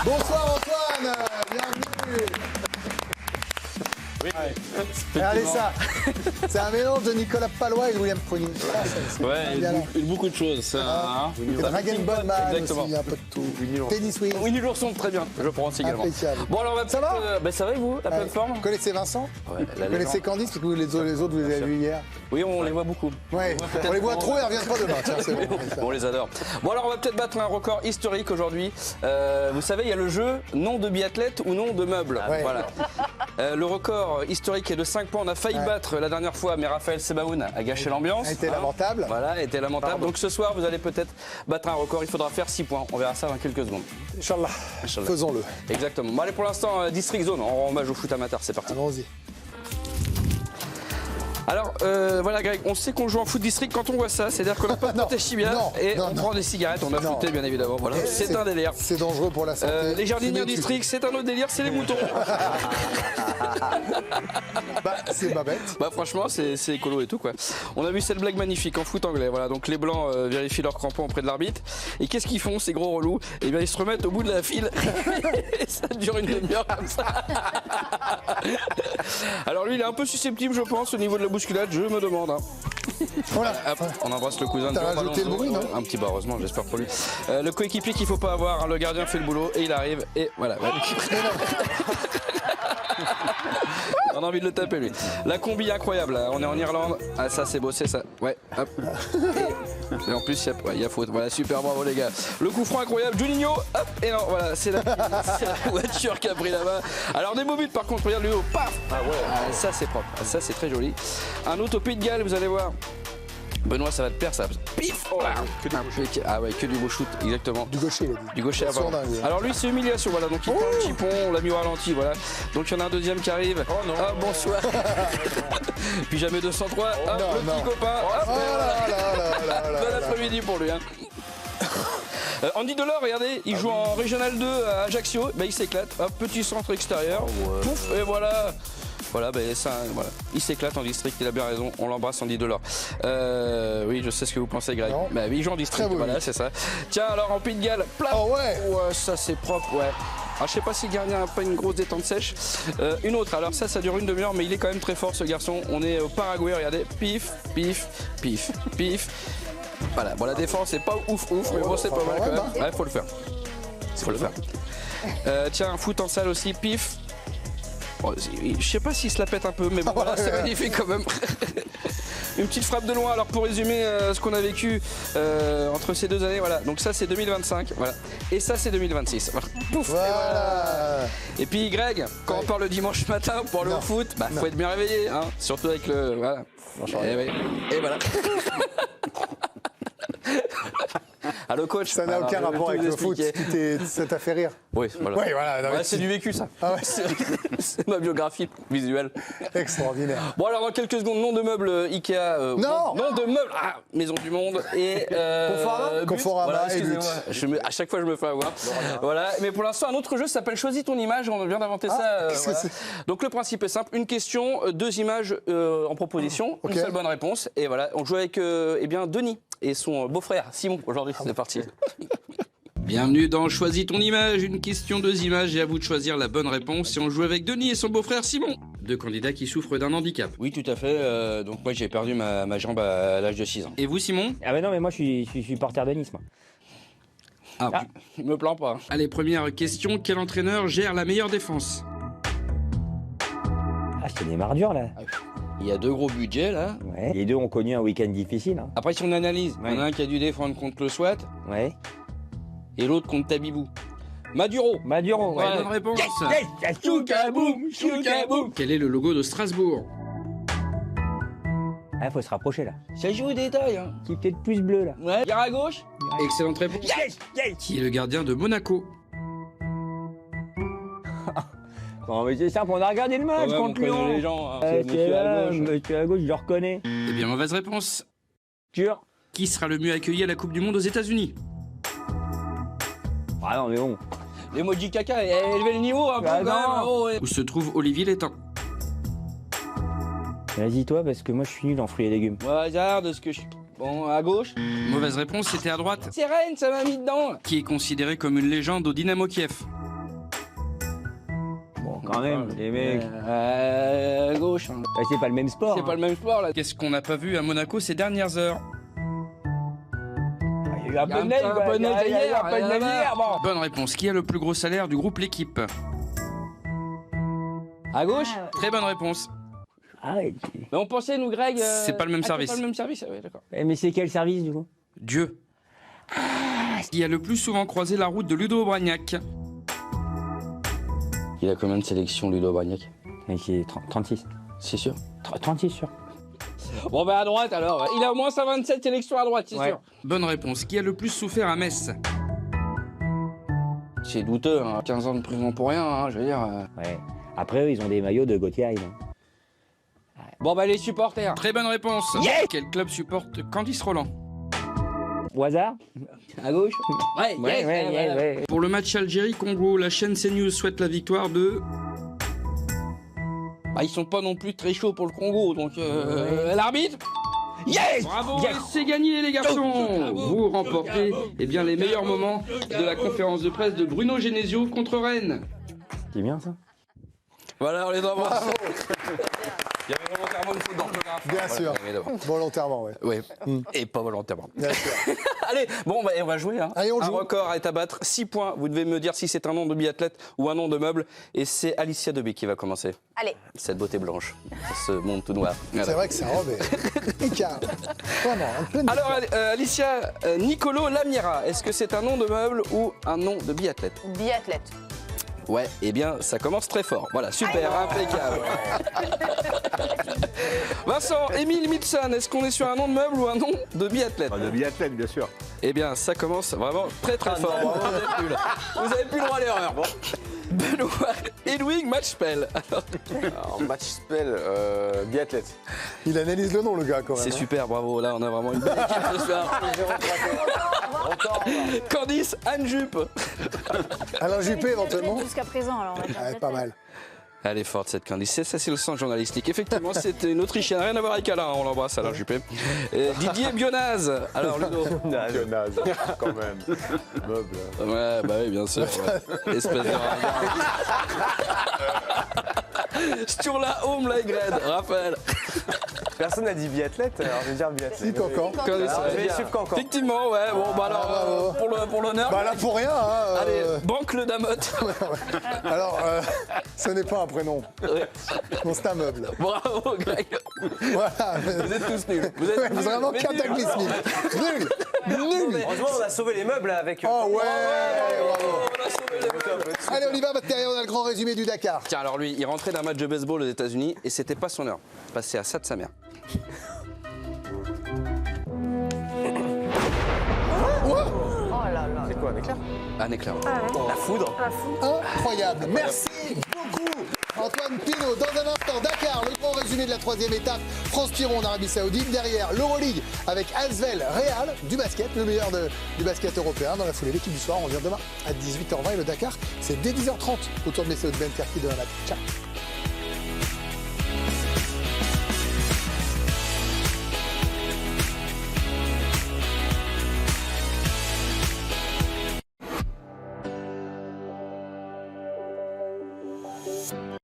Bonsoir Antoine, bienvenue. Oui. Regardez ça, c'est un mélange de Nicolas Palois et William Pony. Ouais, beaucoup de choses. Dragon Ball Man Exactement. aussi, un peu de tout. Tennis Wheel. Winnie l'ourson, très bien, je pense également. Impeccable. Bon alors, Ça va ça va et vous, la pleine forme? Vous connaissez Vincent? Ouais, Vous connaissez Candice? Parce que les autres, vous les avez vus hier. Oui, on les voit beaucoup. Ouais, on les voit trop et ils reviennent pas demain. Tiens, c'est bon. On les adore. Bon alors on va peut-être battre un record historique aujourd'hui. Vous savez, il y a le jeu nom de biathlète ou nom de meuble. Ouais. Voilà. Le record historique est de 5 points. On a failli battre la dernière fois, mais Raphaël Sebaoun a gâché l'ambiance. A été lamentable. Voilà, était lamentable. Donc ce soir, vous allez peut-être battre un record. Il faudra faire 6 points. On verra ça dans quelques secondes. Inch'Allah. Faisons-le. Exactement. Bon, allez, pour l'instant, District Zone, en hommage au foot amateur. C'est parti. Allons-y. Alors, voilà, Greg, on sait qu'on joue en foot district quand on voit ça. C'est-à-dire qu'on n'a pas de Non, chimia non, et non, on non. prend des cigarettes. On a Non. fouté, bien évidemment. Voilà, c'est un délire. C'est dangereux pour la santé. Les jardiniers en Fumez, district, c'est un autre délire, c'est les moutons. Bah, c'est pas bête. Bah franchement, c'est écolo et tout quoi. On a vu cette blague magnifique en foot anglais. Voilà, donc les blancs vérifient leurs crampons auprès de l'arbitre. Et qu'est-ce qu'ils font ces gros relous? Eh bien ils se remettent au bout de la file. Et ça dure une demi-heure comme ça. Alors lui il est un peu susceptible je pense au niveau de la bousculade, je me demande. Hein. Voilà. Hop, on embrasse le cousin de T'as Jean rajouté le Palonso. bruit, non? Un petit, bah heureusement, j'espère pour lui. Le coéquipier qu'il faut pas avoir, hein, le gardien fait le boulot et il arrive et voilà. Ouais. On a envie de le taper lui. La combi incroyable, hein. On est en Irlande. Ah ça c'est bossé ça. Ouais, hop. Et en plus il y a faute. Voilà, super, bravo les gars. Le coup franc incroyable, Juninho, hop, et non, voilà, c'est la voiture qui a pris la main. Alors des beaux buts par contre, regarde le haut, paf. Ah ouais, ça c'est propre, ça c'est très joli. Un autre au Pays de Galles, vous allez voir. Benoît, ça va te perdre ça. Pif, oh, ah ouais, que du beau shoot, exactement. Du gaucher, il a dit. Du gaucher avant. Dingue, Alors lui, c'est humiliation, voilà. Donc il prend un petit pont, on l'a mis au ralenti, voilà. Donc il y en a un deuxième qui arrive. Oh non. Ah, bonsoir. Puis jamais 203. Oh, hop, non, le petit non. copain. Hop, bon après-midi pour lui. Hein. Andy Delors, regardez, il joue en Régional 2 à Ajaccio. Ben, il s'éclate. Hop, petit centre extérieur. Pouf, et voilà. Voilà, ben ça, voilà. Il s'éclate en district, il a bien raison, on l'embrasse Andy Delors. Oui, je sais ce que vous pensez, Greg. Non. Bah oui, il joue en district, voilà, c'est ça. Tiens, alors en Pays de Galles, plaf. Oh ouais. Ouais, ça c'est propre, ouais. Alors, je sais pas si le gardien n'a pas une grosse détente sèche. Une autre, alors ça dure une demi-heure, mais il est quand même très fort ce garçon. On est au Paraguay, regardez, pif, pif, pif, pif. Voilà, bon la défense c'est pas ouf, mais bon c'est pas mal quand même. Ouais, faut le faire. Faut le faire. Tiens, un foot en salle aussi, pif. Oh, je sais pas s'il se la pète un peu, mais bon, voilà, c'est magnifique quand même. Une petite frappe de loin, alors pour résumer ce qu'on a vécu entre ces 2 années, voilà. Donc ça c'est 2025, voilà. Et ça c'est 2026. Voilà. Pouf, Voilà. et voilà. Et puis Greg, quand on parle le dimanche matin pour aller au foot, bah faut être bien réveillé, hein. Surtout avec le. Voilà. Et voilà. Allô coach. Ça n'a aucun rapport avec le foot, ça t'a fait rire. Oui, voilà. Oui, voilà. Non, Ouais, c'est du vécu ça. Ah ouais. C'est ma biographie visuelle. Extraordinaire. Bon alors dans quelques secondes, nom de meubles Ikea. Non. Nom de meubles Maison du Monde et Conforama voilà, et but. À chaque fois je me fais avoir. Voilà, mais pour l'instant un autre jeu s'appelle Choisis ton image, on vient d'inventer ça. qu'est-ce que c'est ? Donc le principe est simple, une question, 2 images en proposition, Ok. une seule bonne réponse et voilà, on joue avec eh bien Denis et son beau-frère Simon aujourd'hui, c'est parti. Bienvenue dans Choisis ton image, une question, 2 images et à vous de choisir la bonne réponse. Et on joue avec Denis et son beau-frère Simon, 2 candidats qui souffrent d'un handicap. Oui, tout à fait. Donc moi, j'ai perdu ma jambe à l'âge de 6 ans. Et vous Simon? Ah bah non, mais moi je suis supporter de Nice, moi. Ah, je me plains pas. Allez, première question, quel entraîneur gère la meilleure défense? Ah, c'est des mardures, là. Il y a 2 gros budgets, là. Ouais. Les deux ont connu un week-end difficile. Hein. Après, si on analyse, il y en a un qui a dû défendre contre le SWAT Ouais. et l'autre contre Tabibou. Maduro. Maduro, ouais. Bonne réponse. Yes, choukaboum, choukaboum. Quel est le logo de Strasbourg? Ah, faut se rapprocher, là. Ça joue au détail, hein. Qui est peut-être plus bleu, là. Ouais. Gare à gauche. Excellente réponse. Yes, yes. Qui est le gardien de Monaco? Bon, mais c'est simple, on a regardé le match Ouais, contre on connaît Lyon. les gens, hein. C'est Monsieur là, à gauche. monsieur à gauche, je le reconnais. Eh bien, mauvaise réponse. Sûr. Qui sera le mieux accueilli à la Coupe du Monde aux États-Unis? Ah non, mais bon. L'emoji caca a élevé le niveau un peu Ah quand non. même. Oh, ouais. Où se trouve Olivier Létang? Vas-y, toi, parce que moi je suis nul en fruits et légumes. Au hasard de ce que je... Bon, à gauche. Mauvaise réponse, c'était à droite. C'est Rennes, ça m'a mis dedans. Qui est considéré comme une légende au Dynamo Kiev. Bon, quand même, les mecs. À gauche. Hein. Bah, c'est pas le même sport. C'est pas le même sport là. Qu'est-ce qu'on n'a pas vu à Monaco ces dernières heures? Il y a eu un peu de neige, un peu de neige il y a eu hier, un peu de neige hier, bon. Bonne réponse. Qui a le plus gros salaire du groupe L'équipe? À gauche. Très bonne réponse. Ah ouais. Mais on pensait, nous, Greg. C'est pas le même c'est service. pas le même service, oui, d'accord. Mais c'est quel service, du coup? Dieu. Qui a le plus souvent croisé la route de Ludo Obraniak? Il a combien de sélections, Ludo Obraniak? C'est 36. C'est sûr? 36 sûr. Bon, bah à droite alors. Il a au moins 127 sélections à droite, c'est Ouais. sûr. Bonne réponse. Qui a le plus souffert à Metz? C'est douteux, hein. 15 ans de prison pour rien, hein, je veux dire. Ouais. Après, eux, ils ont des maillots de Gauthier Hyde. Bon, bah les supporters. Très bonne réponse. Yeah. Quel club supporte Candice Roland? Au hasard? À gauche. Ouais, Ouais, ouais. Pour le match Algérie-Congo, la chaîne CNews souhaite la victoire de... Bah, ils sont pas non plus très chauds pour le Congo, donc l'arbitre. Yes! Bravo, Yes. et c'est gagné les garçons. Vous remportez bien les meilleurs moments de la conférence de presse de Bruno Genesio contre Rennes. C'est bien, ça? Voilà, on les embrasse. Bravo. Il y avait volontairement une faute d'orthographe. Bien sûr. Volontairement, ouais. Oui, et pas volontairement. Bien sûr. Allez, bon, bah, on va jouer. Hein. Allez, on un joue. record est à battre, 6 points. Vous devez me dire si c'est un nom de biathlète ou un nom de meuble. Et c'est Alicia Debé qui va commencer. Allez. Cette beauté blanche, ce monde tout noir. C'est vrai que sa robe est Icar. Vraiment, un peu de... Alors, Alicia, Nicolo Lamiera, est-ce que c'est un nom de meuble ou un nom de biathlète? Biathlète. Ouais, eh bien, ça commence très fort. Voilà, super, impeccable. Vincent, Émile Mitson, est-ce qu'on est sur un nom de meuble ou un nom de biathlète? De biathlète, bien sûr. Eh bien, ça commence vraiment très très fort. Bravo, vous avez plus le droit à l'erreur. Bon. Benoît Edwig Matchpel. Alors, match spell, biathlète. Il analyse le nom, le gars, quand même. C'est hein. super, bravo. Là, on a vraiment une belle équipe ce soir. Candice Anne Jupe. Alain Juppé, éventuellement. Jusqu'à présent, alors on va dire Ouais, pas mal. Elle est forte cette Candice, ça c'est le sens journalistique. Effectivement, c'est une Autrichienne, rien à voir avec Alain, on l'embrasse Alain Juppé. Didier Bionaz, alors Ludo. Que naze, quand même. Meuble. Ouais, bah oui, bien sûr. Ouais. Espèce de ringard. Sturla Home Laigred, Raphaël. Personne n'a dit biathlète, alors je vais dire biathlète. Si, Cancan. Candice, Je vais suivre Cancan. effectivement, ouais, bon, bah alors, pour l'honneur. Bah là, pour rien, hein. Allez, Banque Le Damotte. Alors, ce n'est pas un prénom. Non, c'est un meuble. Bravo, Greg. Voilà. Vous êtes tous nuls. Vous Ouais, êtes vraiment mais cataclysmique. Nul. Nul. Heureusement, on a sauvé les meubles avec. Oh ouais, bravo. On a sauvé les meubles. Allez, on y va, derrière, on a le grand résumé du Dakar. Tiens, alors lui, il rentrait d'un match de baseball aux États-Unis et c'était pas son heure. Passé à ça de sa mère. Oh là là. C'est quoi, un éclair? Un éclair. La foudre. Incroyable. Merci beaucoup, Antoine Pinault. Dans un instant, Dakar, le grand résumé de la 3e étape. France-Piron en Arabie Saoudite. Derrière, l'Euroleague avec Asvel Real, du basket, le meilleur du basket européen. Dans la foulée, l'équipe du soir, on revient demain à 18h20. Et le Dakar, c'est dès 10h30 autour de Messaoud Ben Terki de la Ciao.